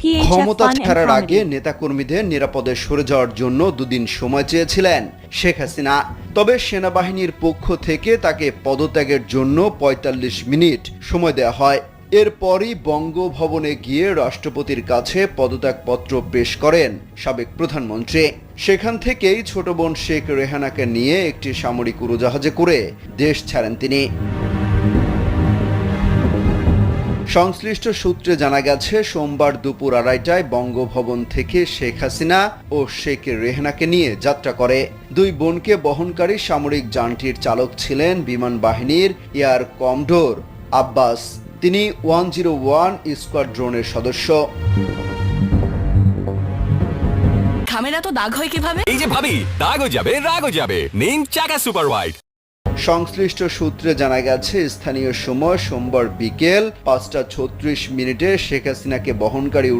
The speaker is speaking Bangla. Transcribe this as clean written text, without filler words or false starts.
ক্ষমতা ছাড়ার আগে নেতাকর্মীদের নিরাপদে সরে যাওয়ার জন্য দুদিন সময় চেয়েছিলেন শেখ হাসিনা। তবে সেনাবাহিনীর পক্ষ থেকে তাকে পদত্যাগের জন্য ৪৫ মিনিট সময় দেওয়া হয়। এরপরই বঙ্গভবনে গিয়ে রাষ্ট্রপতির কাছে পদত্যাগপত্র পেশ করেন সাবেক প্রধানমন্ত্রী। সেখান থেকেই ছোট বোন শেখ রেহানাকে নিয়ে একটি সামরিক উড়োজাহাজে করে দেশ ছাড়েন তিনি। সংশ্লিষ্ট সূত্রে জানা গেছে, সোমবার দুপুর ২:৩০টায় বঙ্গভবন থেকে শেখ হাসিনা ও শেখ রেহানাকে নিয়ে যাত্রা করে। দুই বোনকে বহনকারী সামরিক যানটির চালক ছিলেন বিমান বাহিনীর এয়ার কমডোর আব্বাস। তিনি 101 স্কোয়াড্রনের সদস্য। খামেরা তো দাগ হয় কিভাবে? এই যে ভাবি, দাগও যাবে রাগও যাবে, নিন চাকা সুপার হোয়াইট। সংশ্লিষ্ট সূত্রে জানা গেছে, স্থানীয় সময় সোমবার বিকেল ৫টা ৩৬ মিনিটে শেখ হাসিনাকে বহনকারী